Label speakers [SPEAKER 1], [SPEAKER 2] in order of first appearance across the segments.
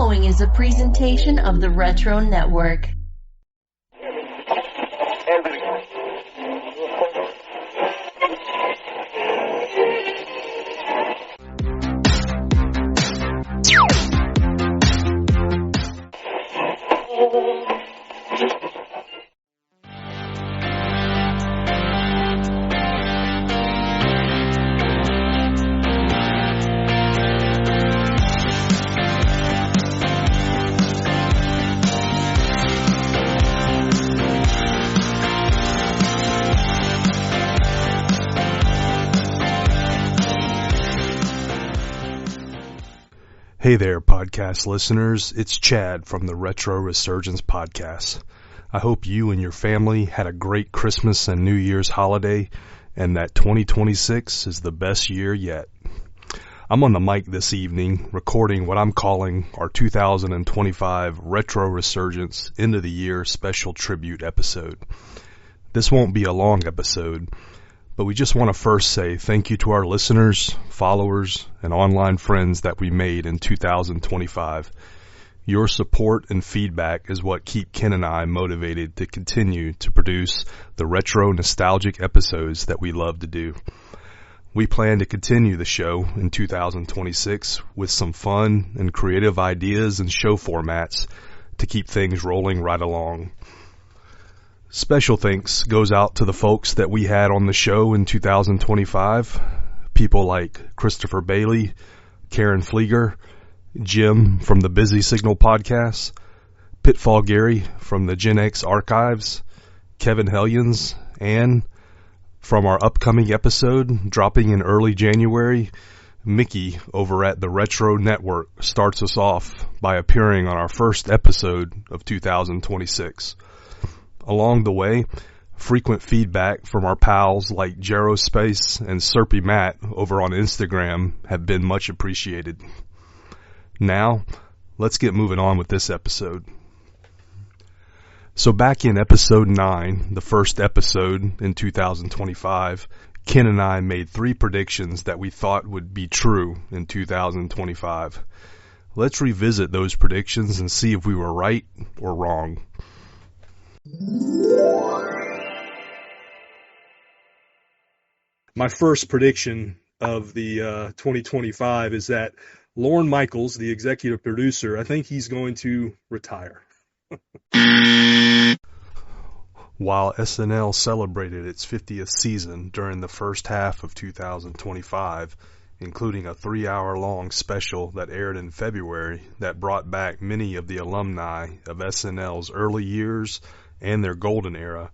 [SPEAKER 1] following is a presentation of the Retro Network.
[SPEAKER 2] Hey there, podcast listeners. It's Chad from the Retro Resurgence podcast. I hope you and your family had a great Christmas and New Year's holiday and that 2026 is the best year yet. I'm on the mic this evening recording what I'm calling our 2025 Retro Resurgence End of the Year Special Tribute episode. This won't be a long episode, but we just want to first say thank you to our listeners, followers, and online friends that we made in 2025. Your support and feedback is what keep Ken and I motivated to continue to produce the retro nostalgic episodes that we love to do. We plan to continue the show in 2026 with some fun and creative ideas and show formats to keep things rolling right along. Special thanks goes out to the folks that we had on the show in 2025. People like Christopher Bailey, Karen Flieger, Jim from the Busy Signal podcast, Pitfall Gary from the Gen X Archives, Kevin Hellions, and from our upcoming episode dropping in early January, Mickey over at the Retro Network starts us off by appearing on our first episode of 2026. Along the way, frequent feedback from our pals like Gerospace and Serpy Matt over on Instagram have been much appreciated. Now, let's get moving on with this episode. So back in episode 9, the first episode in 2025, Ken and I made 3 predictions that we thought would be true in 2025. Let's revisit those predictions and see if we were right or wrong. My first prediction of the 2025 is that Lorne Michaels, the executive producer, I think he's going to retire. While SNL celebrated its 50th season during the first half of 2025, including a 3-hour-long special that aired in February that brought back many of the alumni of SNL's early years and their golden era,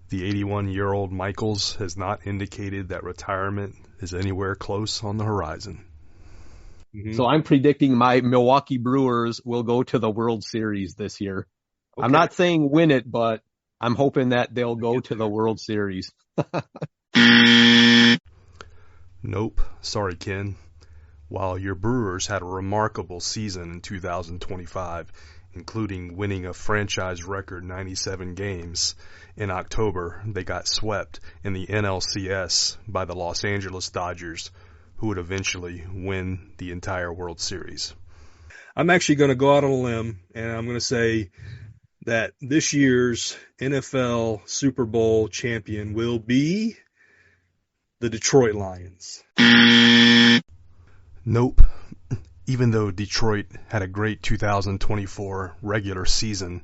[SPEAKER 2] the 81-year-old Michaels has not indicated that retirement is anywhere close on the horizon.
[SPEAKER 3] Mm-hmm. So I'm predicting my Milwaukee Brewers will go to the World Series this year. Okay. I'm not saying win it, but I'm hoping that they'll go to the World Series.
[SPEAKER 2] Nope. Sorry, Ken. While your Brewers had a remarkable season in 2025, including winning a franchise record 97 games, in October they got swept in the NLCS by the Los Angeles Dodgers, who would eventually win the entire World Series. I'm actually going to go out on a limb, and I'm going to say that this year's NFL Super Bowl champion will be the Detroit Lions. Nope. Even though Detroit had a great 2024 regular season,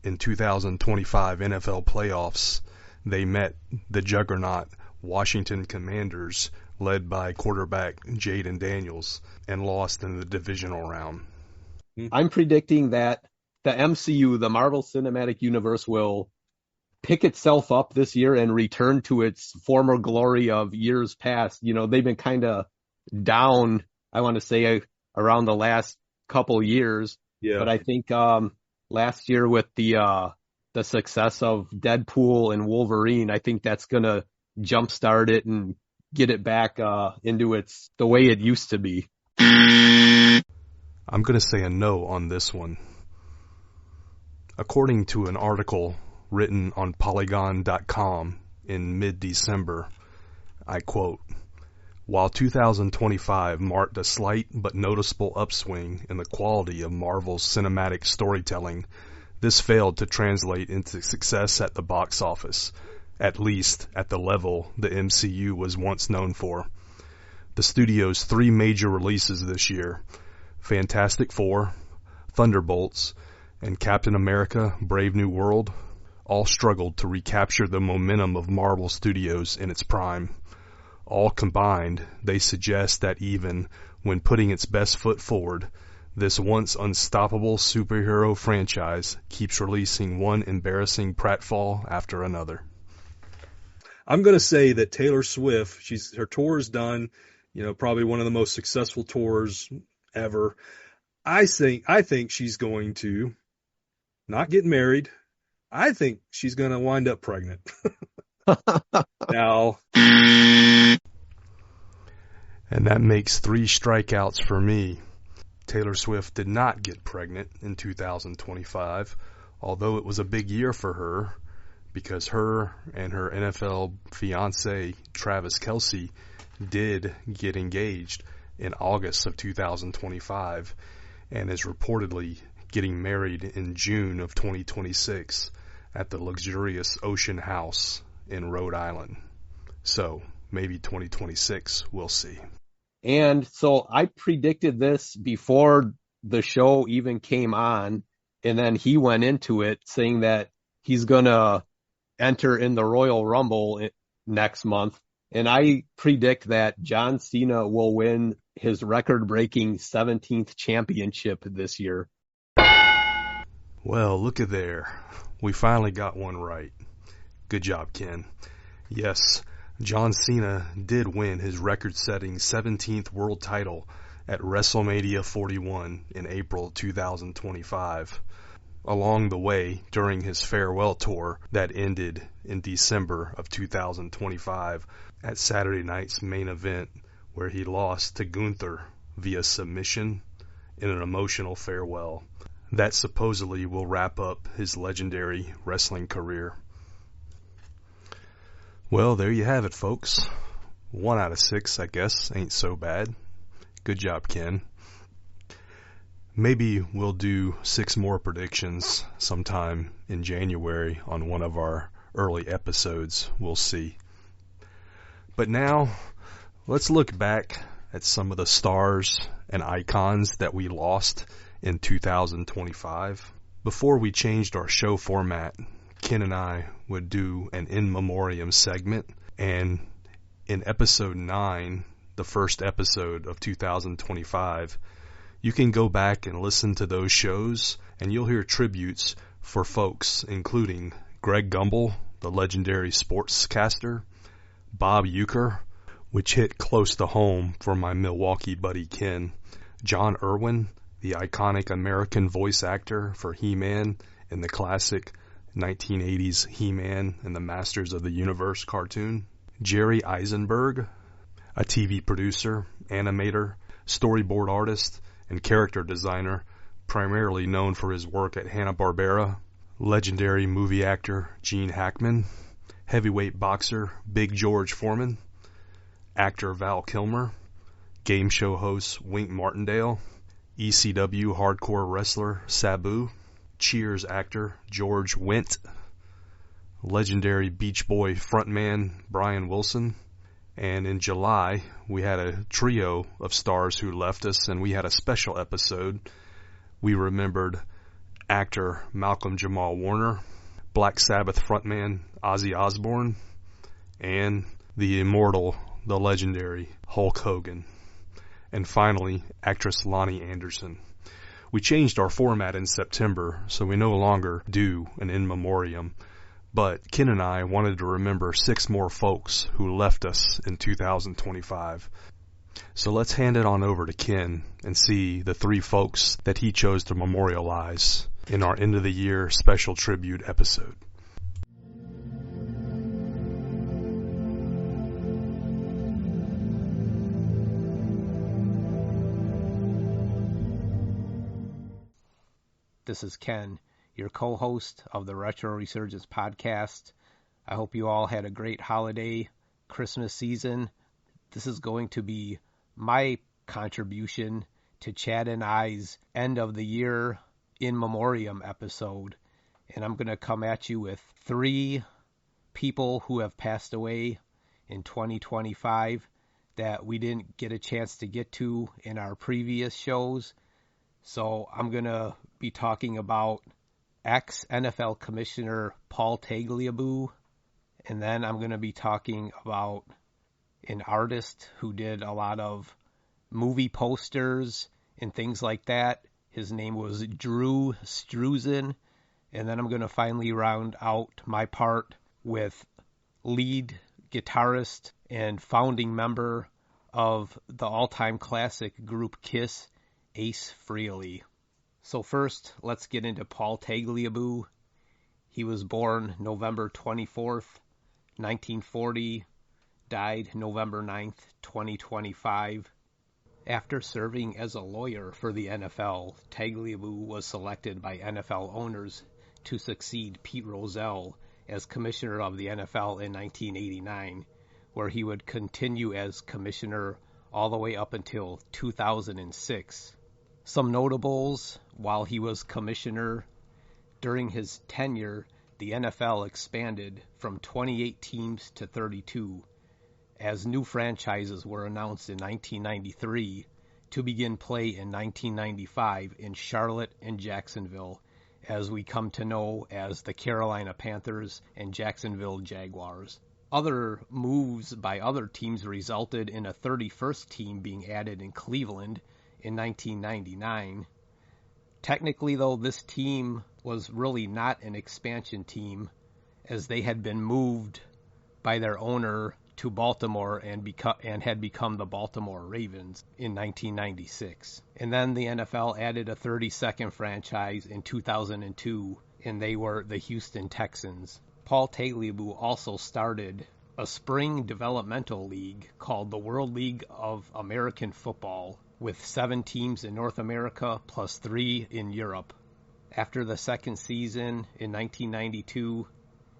[SPEAKER 2] in 2025 NFL playoffs, they met the juggernaut Washington Commanders, led by quarterback Jaden Daniels, and lost in the divisional round.
[SPEAKER 3] I'm predicting that the MCU, the Marvel Cinematic Universe, will pick itself up this year and return to its former glory of years past. You know, they've been kind of down, I want to say, around the last couple years. Yeah. But I think last year with the success of Deadpool and Wolverine, I think that's going to jumpstart it and get it back into the way it used to be.
[SPEAKER 2] I'm going to say a no on this one. According to an article written on Polygon.com in mid-December, I quote, While 2025 marked a slight but noticeable upswing in the quality of Marvel's cinematic storytelling, this failed to translate into success at the box office, at least at the level the MCU was once known for. The studio's three major releases this year, Fantastic Four, Thunderbolts, and Captain America: Brave New World, all struggled to recapture the momentum of Marvel Studios in its prime. All combined, they suggest that even when putting its best foot forward, this once unstoppable superhero franchise keeps releasing one embarrassing pratfall after another. I'm going to say that Taylor Swift, her tour is done, probably one of the most successful tours ever. I think she's going to not get married. I think she's going to wind up pregnant. Now, and that makes 3 strikeouts for me. Taylor Swift did not get pregnant in 2025, although it was a big year for her because her and her NFL fiancé, Travis Kelce, did get engaged in August of 2025 and is reportedly getting married in June of 2026 at the luxurious Ocean House in Rhode Island. So maybe 2026, we'll see.
[SPEAKER 3] And so I predicted this before the show even came on, and then he went into it saying that he's going to enter in the Royal Rumble next month. And I predict that John Cena will win his record-breaking 17th championship this year.
[SPEAKER 2] Well, look at there. We finally got one right. Good job, Ken. Yes, John Cena did win his record-setting 17th world title at WrestleMania 41 in April 2025. Along the way, during his farewell tour that ended in December of 2025 at Saturday night's main event, where he lost to Gunther via submission in an emotional farewell that supposedly will wrap up his legendary wrestling career. Well, there you have it, folks. 1 out of 6, I guess, ain't so bad. Good job, Ken. Maybe we'll do 6 more predictions sometime in January on one of our early episodes. We'll see. But now, let's look back at some of the stars and icons that we lost in 2025. Before we changed our show format, Ken and I would do an In Memoriam segment, and in episode 9, the first episode of 2025, you can go back and listen to those shows, and you'll hear tributes for folks including Greg Gumbel, the legendary sportscaster, Bob Uecker, which hit close to home for my Milwaukee buddy Ken, John Irwin, the iconic American voice actor for He-Man in the classic 1980s He-Man and the Masters of the Universe cartoon, Jerry Eisenberg, a TV producer, animator, storyboard artist, and character designer, primarily known for his work at Hanna-Barbera, legendary movie actor Gene Hackman, heavyweight boxer Big George Foreman, actor Val Kilmer, game show host Wink Martindale, ECW hardcore wrestler Sabu, Cheers actor George Wendt, legendary Beach Boy frontman Brian Wilson, and in July we had a trio of stars who left us, and we had a special episode. We remembered actor Malcolm Jamal Warner, Black Sabbath frontman Ozzy Osbourne, and the immortal, the legendary Hulk Hogan, and finally actress Lonnie Anderson. We changed our format in September, so we no longer do an In Memoriam, but Ken and I wanted to remember 6 more folks who left us in 2025. So let's hand it on over to Ken and see the 3 folks that he chose to memorialize in our end of the year special tribute episode.
[SPEAKER 4] This is Ken, your co-host of the Retro Resurgence podcast. I hope you all had a great holiday, Christmas season. This is going to be my contribution to Chad and I's end of the year in Memoriam episode. And I'm going to come at you with 3 people who have passed away in 2025 that we didn't get a chance to get to in our previous shows. So I'm going to be talking about ex-NFL Commissioner Paul Tagliabue, and then I'm going to be talking about an artist who did a lot of movie posters and things like that. His name was Drew Struzan. And then I'm going to finally round out my part with lead guitarist and founding member of the all-time classic group Kiss, Ace Frehley. So first, let's get into Paul Tagliabue. He was born November 24th, 1940, died November 9th, 2025. After serving as a lawyer for the NFL, Tagliabue was selected by NFL owners to succeed Pete Rozelle as commissioner of the NFL in 1989, where he would continue as commissioner all the way up until 2006. Some notables while he was commissioner: during his tenure, the NFL expanded from 28 teams to 32, as new franchises were announced in 1993 to begin play in 1995 in Charlotte and Jacksonville, as we come to know as the Carolina Panthers and Jacksonville Jaguars. Other moves by other teams resulted in a 31st team being added in Cleveland in 1999. Technically, though, this team was really not an expansion team, as they had been moved by their owner to Baltimore and had become the Baltimore Ravens in 1996. And then the NFL added a 32nd franchise in 2002, and they were the Houston Texans. Paul Tagliabue also started a spring developmental league called the World League of American Football, with 7 teams in North America plus 3 in Europe. After the second season in 1992,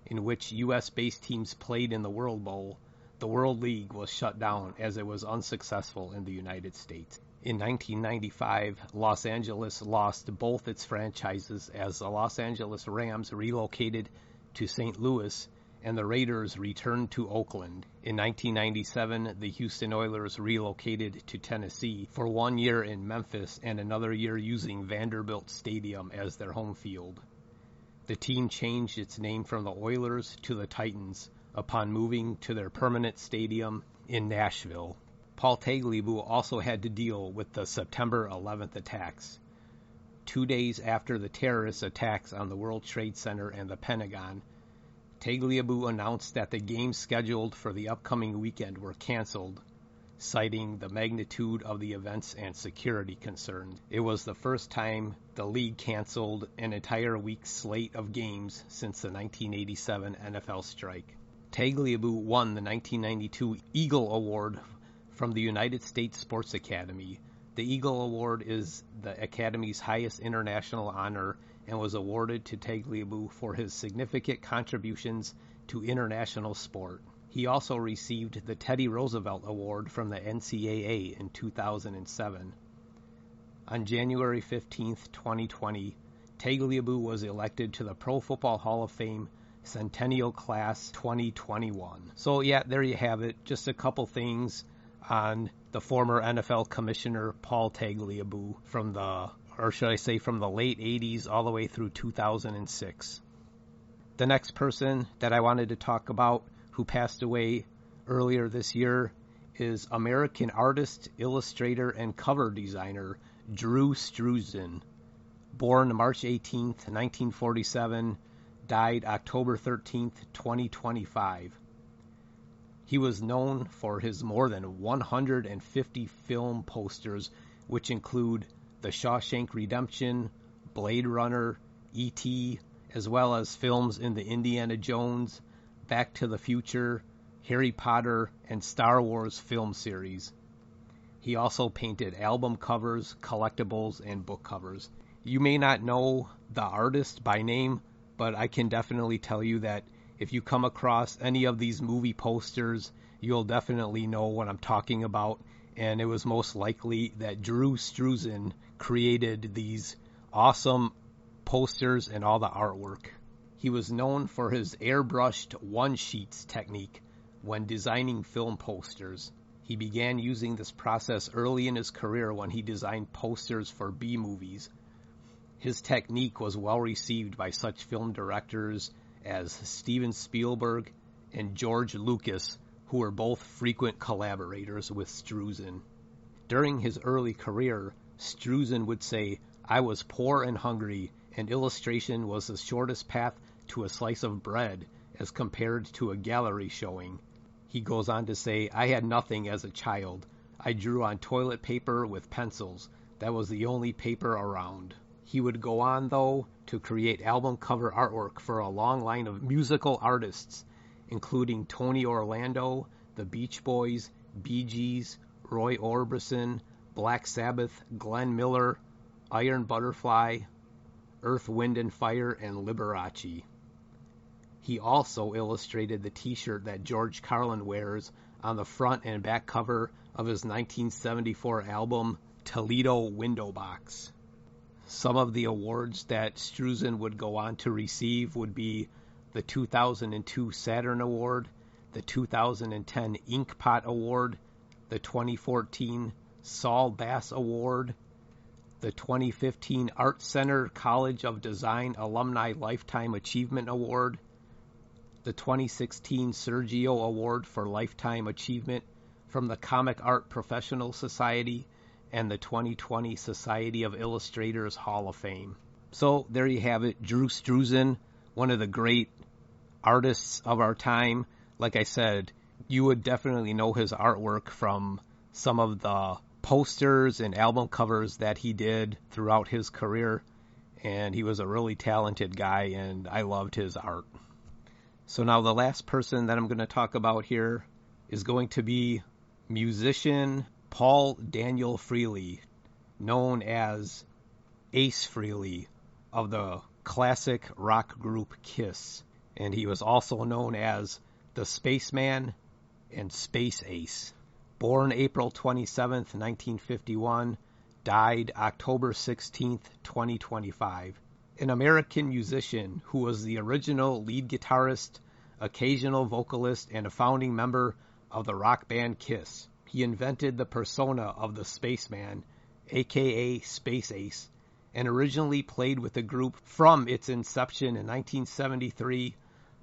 [SPEAKER 4] in which U.S.-based teams played in the World Bowl, the World League was shut down as it was unsuccessful in the United States. In 1995, Los Angeles lost both its franchises as the Los Angeles Rams relocated to St. Louis and the Raiders returned to Oakland. In 1997, the Houston Oilers relocated to Tennessee for 1 year in Memphis and another year using Vanderbilt Stadium as their home field. The team changed its name from the Oilers to the Titans upon moving to their permanent stadium in Nashville. Paul Tagliabue also had to deal with the September 11th attacks. 2 days after the terrorist attacks on the World Trade Center and the Pentagon, Tagliabue announced that the games scheduled for the upcoming weekend were canceled, citing the magnitude of the events and security concerns. It was the first time the league canceled an entire week's slate of games since the 1987 NFL strike. Tagliabue won the 1992 Eagle Award from the United States Sports Academy. The Eagle Award is the Academy's highest international honor and was awarded to Tagliabue for his significant contributions to international sport. He also received the Teddy Roosevelt Award from the NCAA in 2007. On January 15, 2020, Tagliabue was elected to the Pro Football Hall of Fame Centennial Class 2021. So yeah, there you have it. Just a couple things on the former NFL Commissioner Paul Tagliabue from the late 80s all the way through 2006. The next person that I wanted to talk about who passed away earlier this year is American artist, illustrator, and cover designer Drew Struzan. Born March 18th, 1947, died October 13th, 2025. He was known for his more than 150 film posters, which include The Shawshank Redemption, Blade Runner, E.T., as well as films in the Indiana Jones, Back to the Future, Harry Potter, and Star Wars film series. He also painted album covers, collectibles, and book covers. You may not know the artist by name, but I can definitely tell you that if you come across any of these movie posters you'll definitely know what I'm talking about, and it was most likely that Drew Struzan created these awesome posters and all the artwork. He was known for his airbrushed one-sheets technique when designing film posters. He began using this process early in his career when he designed posters for B-movies. His technique was well received by such film directors as Steven Spielberg and George Lucas, who were both frequent collaborators with Struzan. During his early career, Struzan would say, "I was poor and hungry, and illustration was the shortest path to a slice of bread as compared to a gallery showing." He goes on to say, "I had nothing as a child. I drew on toilet paper with pencils. That was the only paper around." He would go on, though, to create album cover artwork for a long line of musical artists, including Tony Orlando, the Beach Boys, Bee Gees, Roy Orbison, Black Sabbath, Glenn Miller, Iron Butterfly, Earth, Wind and Fire, and Liberace. He also illustrated the t-shirt that George Carlin wears on the front and back cover of his 1974 album, Toledo Window Box. Some of the awards that Struzan would go on to receive would be the 2002 Saturn Award, the 2010 Inkpot Award, the 2014 Saul Bass Award, the 2015 Art Center College of Design Alumni Lifetime Achievement Award, the 2016 Sergio Award for Lifetime Achievement from the Comic Art Professional Society, and the 2020 Society of Illustrators Hall of Fame. So there you have it, Drew Struzan, one of the great artists of our time. Like I said, you would definitely know his artwork from some of the posters and album covers that he did throughout his career, and he was a really talented guy, and I loved his art. So now the last person that I'm going to talk about here is going to be musician Paul Daniel Frehley, known as Ace Frehley of the classic rock group Kiss, and he was also known as the Spaceman and Space Ace. Born April 27th, 1951, died October 16th, 2025. An American musician who was the original lead guitarist, occasional vocalist, and a founding member of the rock band Kiss. He invented the persona of the Spaceman, aka Space Ace, and originally played with the group from its inception in 1973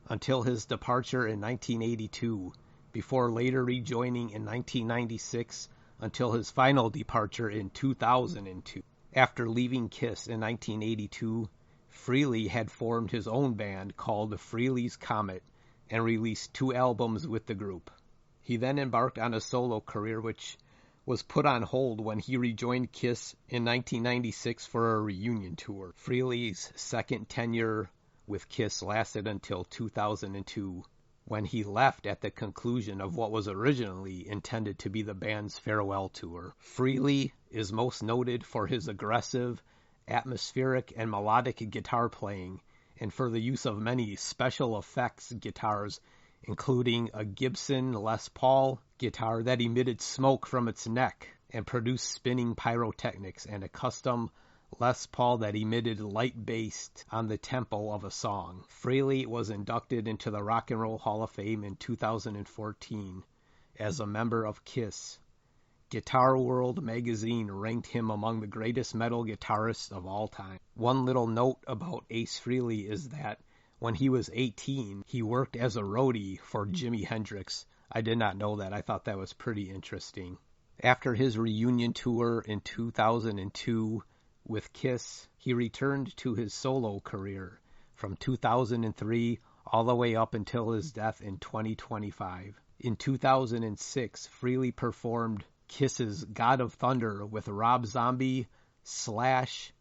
[SPEAKER 4] until his departure in 1982, before later rejoining in 1996 until his final departure in 2002. After leaving Kiss in 1982, Frehley had formed his own band called Frehley's Comet and released 2 albums with the group. He then embarked on a solo career, which was put on hold when he rejoined Kiss in 1996 for a reunion tour. Frehley's second tenure with Kiss lasted until 2002, when he left at the conclusion of what was originally intended to be the band's farewell tour. Frehley is most noted for his aggressive, atmospheric, and melodic guitar playing, and for the use of many special effects guitars, including a Gibson Les Paul guitar that emitted smoke from its neck and produced spinning pyrotechnics, and a custom Les Paul that emitted light based on the tempo of a song. Frehley was inducted into the Rock and Roll Hall of Fame in 2014 as a member of Kiss. Guitar World magazine ranked him among the greatest metal guitarists of all time. One little note about Ace Frehley is that when he was 18, he worked as a roadie for Jimi Hendrix. I did not know that. I thought that was pretty interesting. After his reunion tour in 2002 with Kiss, he returned to his solo career from 2003 all the way up until his death in 2025. In 2006, Frehley performed Kiss's God of Thunder with Rob Zombie, Slash,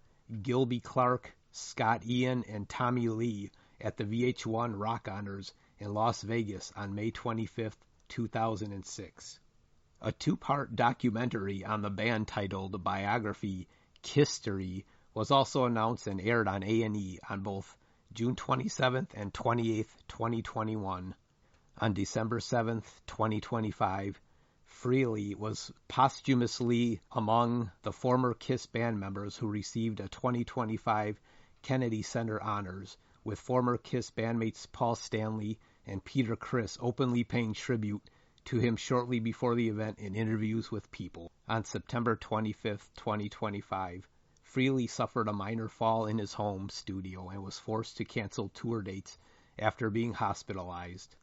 [SPEAKER 4] Gilby Clarke, Scott Ian, and Tommy Lee at the VH1 Rock Honors in Las Vegas on May 25th, 2006. A 2-part documentary on the band titled Biography, Kisstory, was also announced and aired on A&E on both June 27th and 28th, 2021. On December 7th, 2025, Freely was posthumously among the former KISS band members who received a 2025 Kennedy Center honors, with former KISS bandmates Paul Stanley and Peter Criss openly paying tribute to him shortly before the event in interviews with People. On September 25th, 2025, Freely suffered a minor fall in his home studio and was forced to cancel tour dates after being hospitalized.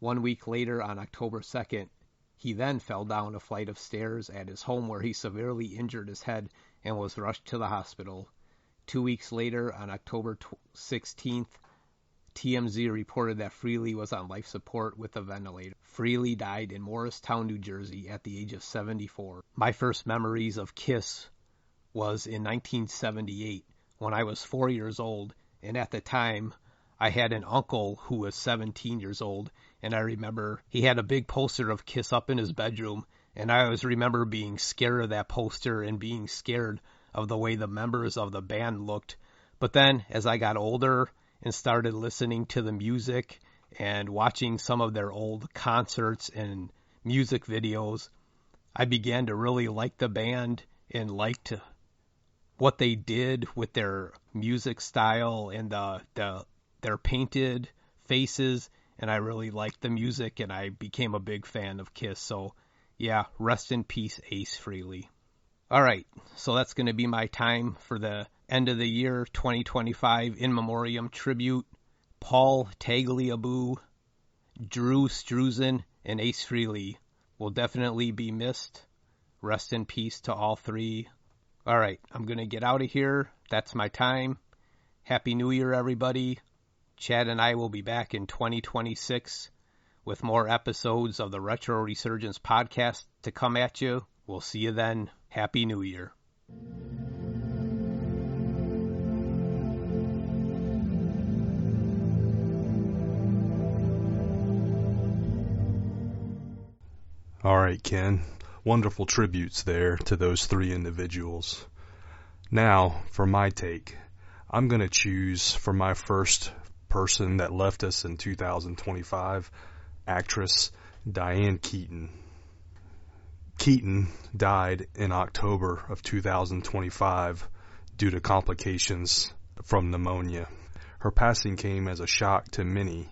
[SPEAKER 4] 1 week later, on October 2nd, he then fell down a flight of stairs at his home where he severely injured his head and was rushed to the hospital. 2 weeks later, on October 16th, TMZ reported that Freely was on life support with a ventilator. Freely died in Morristown, New Jersey at the age of 74. My first memories of KISS was in 1978 when I was 4 years old, and at the time I had an uncle who was 17 years old, and I remember he had a big poster of KISS up in his bedroom, and I always remember being scared of that poster and being scared of the way the members of the band looked. But then, as I got older and started listening to the music and watching some of their old concerts and music videos, I began to really like the band and liked what they did with their music style and their painted faces, and I really liked the music, and I became a big fan of KISS. So yeah, rest in peace, Ace Frehley. All right, so that's going to be my time for the end of the year 2025 In Memoriam tribute. Paul Tagliabue, Drew Struzan, and Ace Frehley will definitely be missed. Rest in peace to all three. All right, I'm going to get out of here. That's my time. Happy New Year, everybody. Chad and I will be back in 2026 with more episodes of the Retro Resurgence podcast to come at you. We'll see you then. Happy New Year.
[SPEAKER 2] All right, Ken. Wonderful tributes there to those three individuals. Now, for my take, I'm going to choose for my first person that left us in 2025, actress Diane Keaton. Keaton died in October of 2025 due to complications from pneumonia. Her passing came as a shock to many.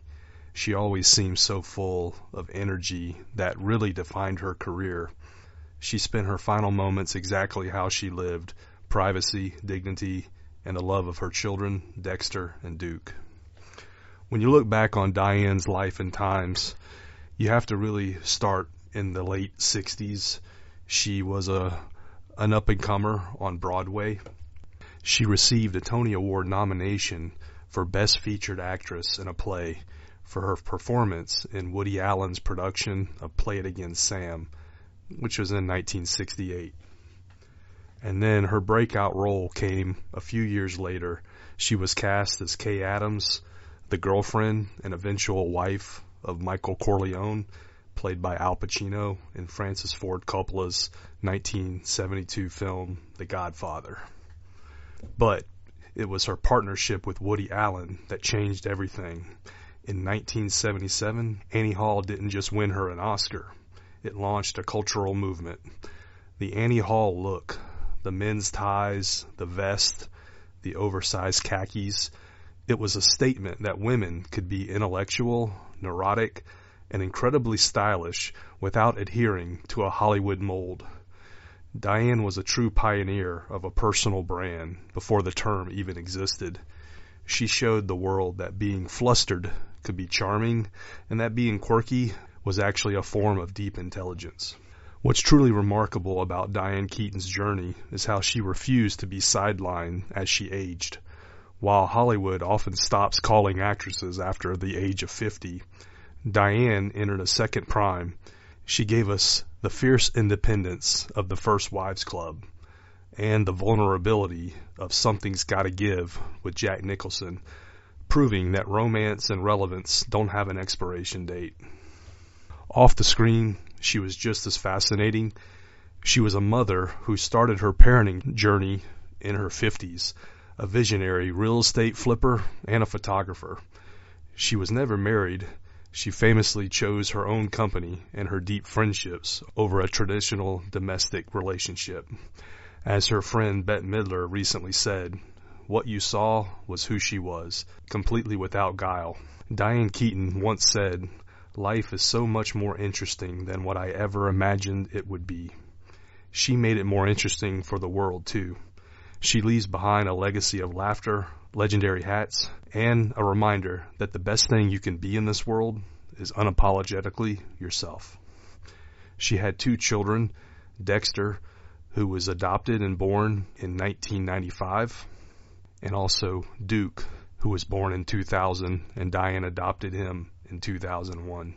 [SPEAKER 2] She always seemed so full of energy that really defined her career. She spent her final moments exactly how she lived: privacy, dignity, and the love of her children, Dexter and Duke. When you look back on Diane's life and times, you have to really start in the late 60s. She was an up-and-comer on Broadway. She received a Tony Award nomination for Best Featured Actress in a Play for her performance in Woody Allen's production of Play It Again, Sam, which was in 1968. And then her breakout role came a few years later. She was cast as Kay Adams, the girlfriend and eventual wife of Michael Corleone, played by Al Pacino in Francis Ford Coppola's 1972 film, The Godfather. But it was her partnership with Woody Allen that changed everything. In 1977, Annie Hall didn't just win her an Oscar. It launched a cultural movement. The Annie Hall look, the men's ties, the vest, the oversized khakis, it was a statement that women could be intellectual, neurotic, and incredibly stylish without adhering to a Hollywood mold. Diane was a true pioneer of a personal brand before the term even existed. She showed the world that being flustered could be charming, and that being quirky was actually a form of deep intelligence. What's truly remarkable about Diane Keaton's journey is how she refused to be sidelined as she aged. While Hollywood often stops calling actresses after the age of 50, Diane entered a second prime. She gave us the fierce independence of the First Wives Club and the vulnerability of Something's Gotta Give with Jack Nicholson, proving that romance and relevance don't have an expiration date. Off the screen, she was just as fascinating. She was a mother who started her parenting journey in her 50s, a visionary real estate flipper and a photographer. She was never married. She famously chose her own company and her deep friendships over a traditional domestic relationship. As her friend Bette Midler recently said, "What you saw was who she was, completely without guile." Diane Keaton once said, "Life is so much more interesting than what I ever imagined it would be." She made it more interesting for the world, too. She leaves behind a legacy of laughter, legendary hats, and a reminder that the best thing you can be in this world is unapologetically yourself. She had 2 children, Dexter, who was adopted and born in 1995, and also Duke, who was born in 2000, and Diane adopted him in 2001.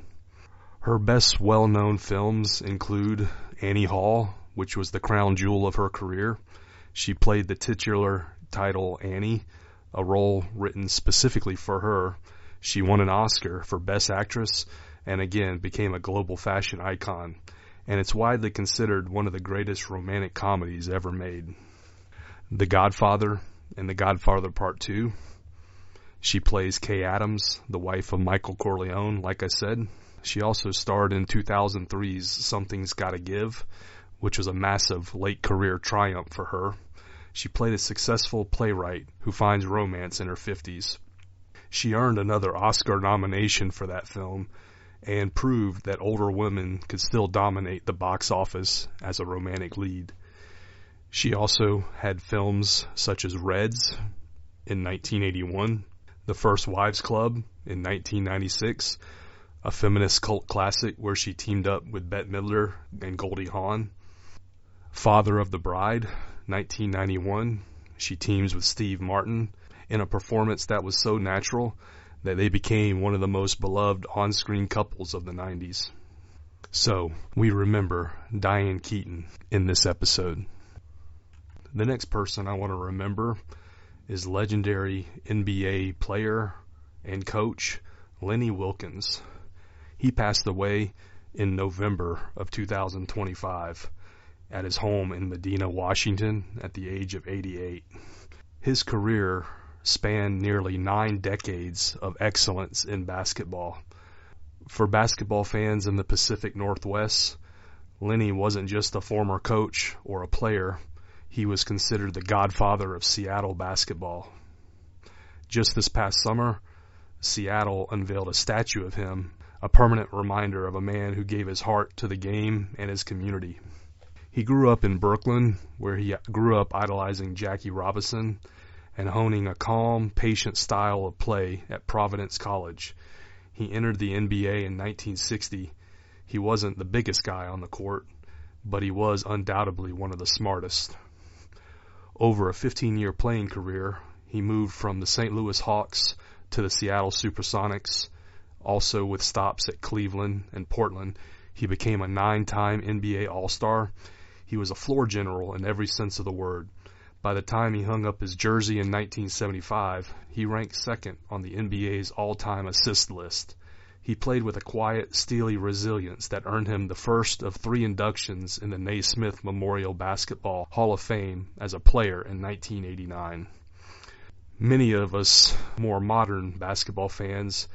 [SPEAKER 2] Her best well-known films include Annie Hall, which was the crown jewel of her career. She played the titular title Annie, a role written specifically for her. She won an Oscar for Best Actress and again became a global fashion icon, and it's widely considered one of the greatest romantic comedies ever made. The Godfather and The Godfather Part 2. She plays Kay Adams, the wife of Michael Corleone, like I said. She also starred in 2003's Something's Gotta Give, which was a massive late career triumph for her. She played a successful playwright who finds romance in her 50s. She earned another Oscar nomination for that film and proved that older women could still dominate the box office as a romantic lead. She also had films such as Reds in 1981, The First Wives Club in 1996, a feminist cult classic where she teamed up with Bette Midler and Goldie Hawn. Father of the Bride, 1991, she teams with Steve Martin in a performance that was so natural that they became one of the most beloved on-screen couples of the 90s. So, we remember Diane Keaton in this episode. The next person I want to remember is legendary NBA player and coach Lenny Wilkens. He passed away in November of 2025 at his home in Medina, Washington at the age of 88. His career spanned nearly 9 decades of excellence in basketball. For basketball fans in the Pacific Northwest, Lenny wasn't just a former coach or a player. He was considered the godfather of Seattle basketball. Just this past summer, Seattle unveiled a statue of him, a permanent reminder of a man who gave his heart to the game and his community. He grew up in Brooklyn, where he grew up idolizing Jackie Robinson and honing a calm, patient style of play at Providence College. He entered the NBA in 1960. He wasn't the biggest guy on the court, but he was undoubtedly one of the smartest. Over a 15-year playing career, he moved from the St. Louis Hawks to the Seattle Supersonics. Also with stops at Cleveland and Portland, he became a 9-time NBA All-Star. He was a floor general in every sense of the word. By the time he hung up his jersey in 1975, he ranked second on the NBA's all-time assist list. He played with a quiet, steely resilience that earned him the first of 3 inductions in the Naismith Memorial Basketball Hall of Fame as a player in 1989. Many of us more modern basketball fans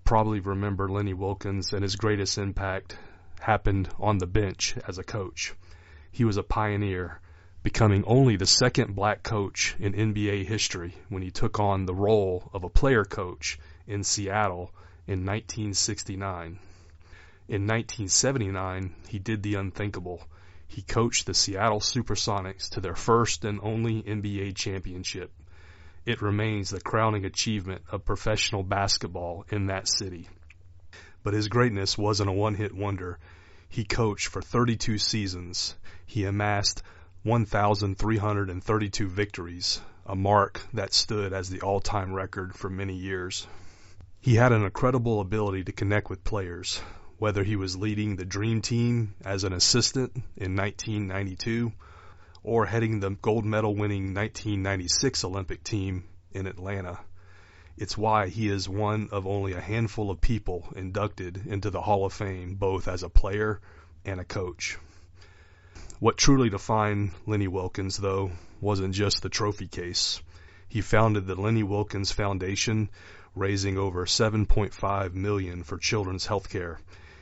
[SPEAKER 2] probably remember Lenny Wilkens, and his greatest impact happened on the bench as a coach. He was a pioneer, becoming only the second black coach in NBA history when he took on the role of a player coach in Seattle in 1969. In 1979, he did the unthinkable. He coached the Seattle Supersonics to their first and only NBA championship. It remains the crowning achievement of professional basketball in that city. But his greatness wasn't a one-hit wonder. He coached for 32 seasons. He amassed 1,332 victories, a mark that stood as the all-time record for many years. He had an incredible ability to connect with players, whether he was leading the Dream Team as an assistant in 1992 or heading the gold medal winning 1996 Olympic team in Atlanta. It's why he is one of only a handful of people inducted into the Hall of Fame, both as a player and a coach. What truly defined Lenny Wilkens, though, wasn't just the trophy case. He founded the Lenny Wilkens Foundation, raising over $7.5 million for children's health care.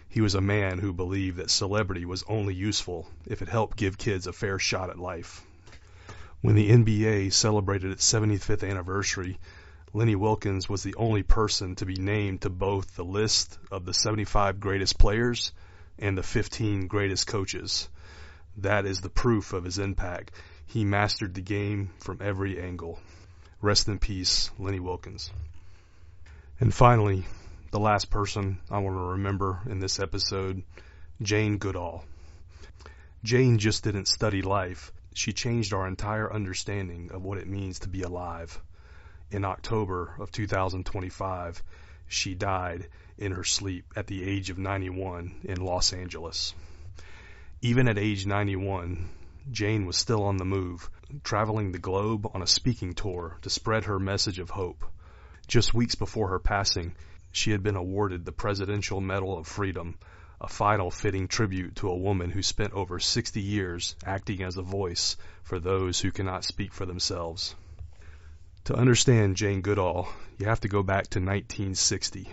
[SPEAKER 2] He was a man who believed that celebrity was only useful if it helped give kids a fair shot at life. When the NBA celebrated its 75th anniversary, Lenny Wilkens was the only person to be named to both the list of the 75 greatest players and the 15 greatest coaches. That is the proof of his impact. He mastered the game from every angle. Rest in peace, Lenny Wilkens. And finally, the last person I want to remember in this episode, Jane Goodall. Jane just didn't study life. She changed our entire understanding of what it means to be alive. In October of 2025, she died in her sleep at the age of 91 in Los Angeles. Even at age 91, Jane was still on the move, traveling the globe on a speaking tour to spread her message of hope. Just weeks before her passing, she had been awarded the Presidential Medal of Freedom, a final fitting tribute to a woman who spent over 60 years acting as a voice for those who cannot speak for themselves. To understand Jane Goodall, you have to go back to 1960.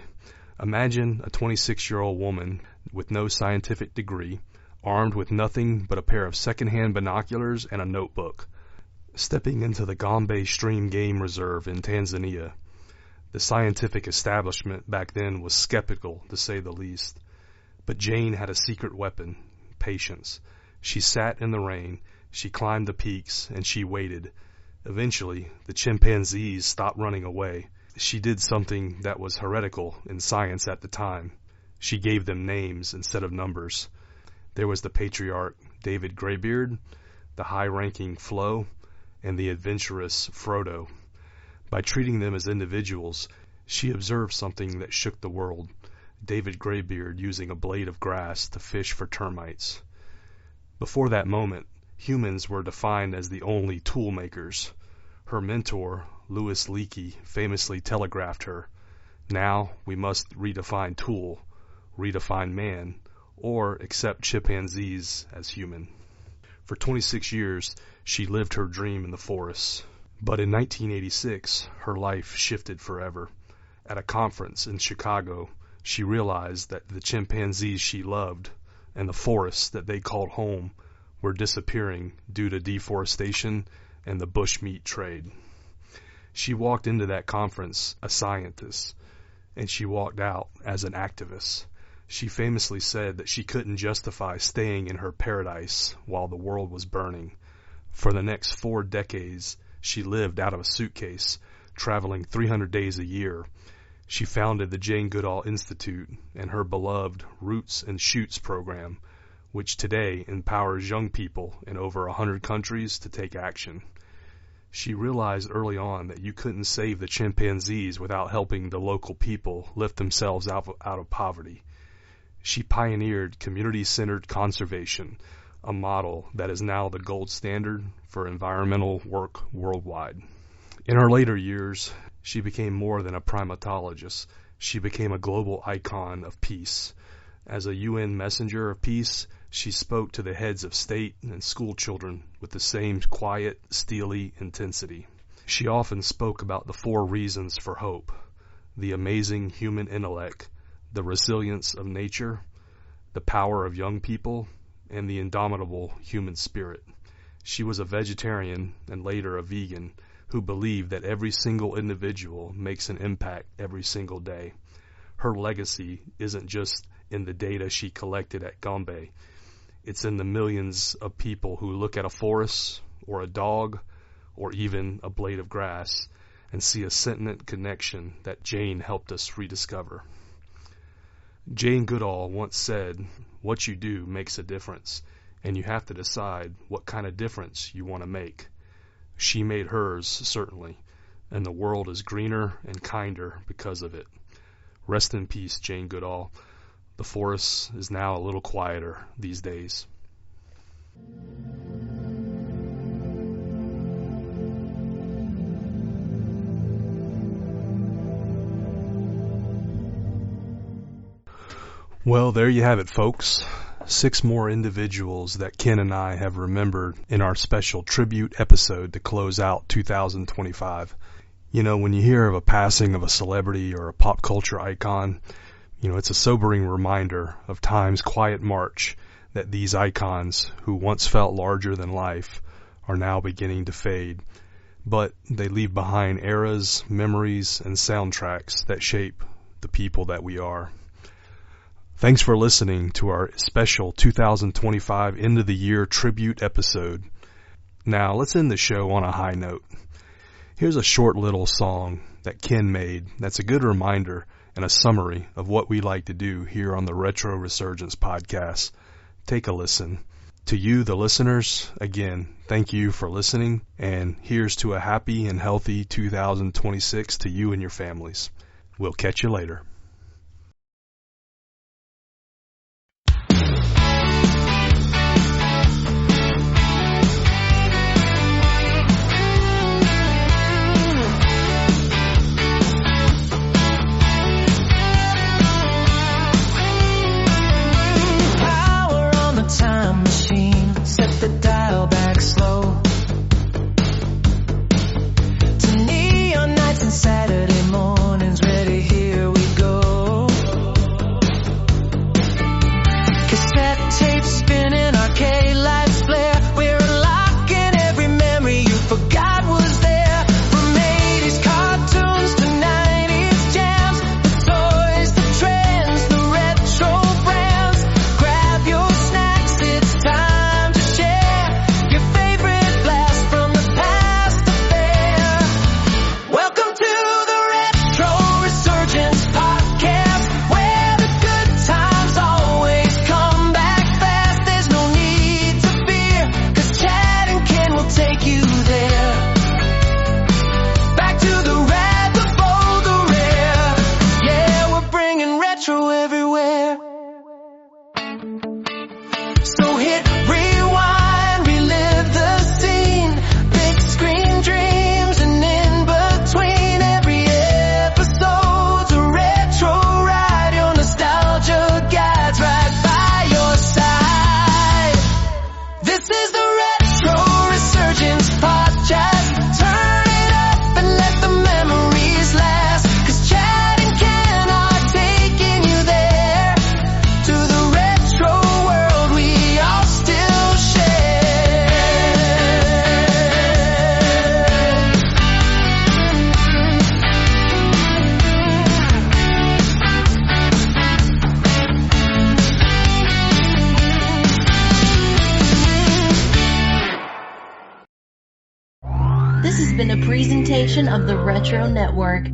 [SPEAKER 2] Imagine a 26-year-old woman with no scientific degree, armed with nothing but a pair of secondhand binoculars and a notebook, stepping into the Gombe Stream Game Reserve in Tanzania. The scientific establishment back then was skeptical, to say the least. But Jane had a secret weapon, patience. She sat in the rain, she climbed the peaks, and she waited. Eventually, the chimpanzees stopped running away. She did something that was heretical in science at the time. She gave them names instead of numbers. There was the patriarch David Greybeard, the high-ranking Flo, and the adventurous Frodo. By treating them as individuals, she observed something that shook the world. David Greybeard using a blade of grass to fish for termites. Before that moment, humans were defined as the only tool makers. Her mentor, Louis Leakey, famously telegraphed her, "Now we must redefine tool, redefine man, or accept chimpanzees as human." For 26 years, she lived her dream in the forests. But in 1986, her life shifted forever. At a conference in Chicago, she realized that the chimpanzees she loved and the forests that they called home were disappearing due to deforestation and the bushmeat trade. She walked into that conference a scientist, and she walked out as an activist. She famously said that she couldn't justify staying in her paradise while the world was burning. For the next 4 decades, she lived out of a suitcase, traveling 300 days a year. She founded the Jane Goodall Institute and her beloved Roots and Shoots program, which today empowers young people in over 100 countries to take action. She realized early on that you couldn't save the chimpanzees without helping the local people lift themselves out of poverty. She pioneered community-centered conservation, a model that is now the gold standard for environmental work worldwide. In her later years, she became more than a primatologist. She became a global icon of peace. As a UN messenger of peace, she spoke to the heads of state and school children with the same quiet, steely intensity. She often spoke about the 4 reasons for hope: the amazing human intellect, the resilience of nature, the power of young people, and the indomitable human spirit. She was a vegetarian and later a vegan who believed that every single individual makes an impact every single day. Her legacy isn't just in the data she collected at Gombe. It's in the millions of people who look at a forest or a dog or even a blade of grass and see a sentient connection that Jane helped us rediscover. Jane Goodall once said, "What you do makes a difference, and you have to decide what kind of difference you want to make." She made hers, certainly, and the world is greener and kinder because of it. Rest in peace, Jane Goodall. The forest is now a little quieter these days. Well, there you have it, folks. 6 more individuals that Ken and I have remembered in our special tribute episode to close out 2025. When you hear of a passing of a celebrity or a pop culture icon, it's a sobering reminder of time's quiet march that these icons, who once felt larger than life, are now beginning to fade. But they leave behind eras, memories, and soundtracks that shape the people that we are. Thanks for listening to our special 2025 end of the year tribute episode. Now let's end the show on a high note. Here's a short little song that Ken made that's a good reminder and a summary of what we like to do here on the Retro Resurgence podcast. Take a listen. To you, the listeners, again, thank you for listening, and here's to a happy and healthy 2026 to you and your families. We'll catch you later.
[SPEAKER 5] Time machine, set the dial back slow to neon nights and Saturday mornings. Ready, here we go. Cassette tapes spinning, arcade lights flare. We're unlocking every memory you forgot was there. From 80s cartoons to 90s jams, the toys, the trends, the retro brands. Grab your snacks, it's time to share your favorite blast from the past affair. Welcome to the Retro Resurgence podcast, where the good times always come back fast. There's no need to fear, 'cause Chad and Ken will take you there. Back to the rad, the bold, the rare. Yeah, we're bringing retro everywhere. So hit rewind, relive the scene. Big screen dreams, and in between every episode's a retro ride. Your nostalgia guides right by your side. This is the Retro Resurgence podcast. Turn it up and let the memories last, 'cause Chad and Ken are taking you there to the retro world we all still share.
[SPEAKER 1] This has been a presentation of the Retro Network.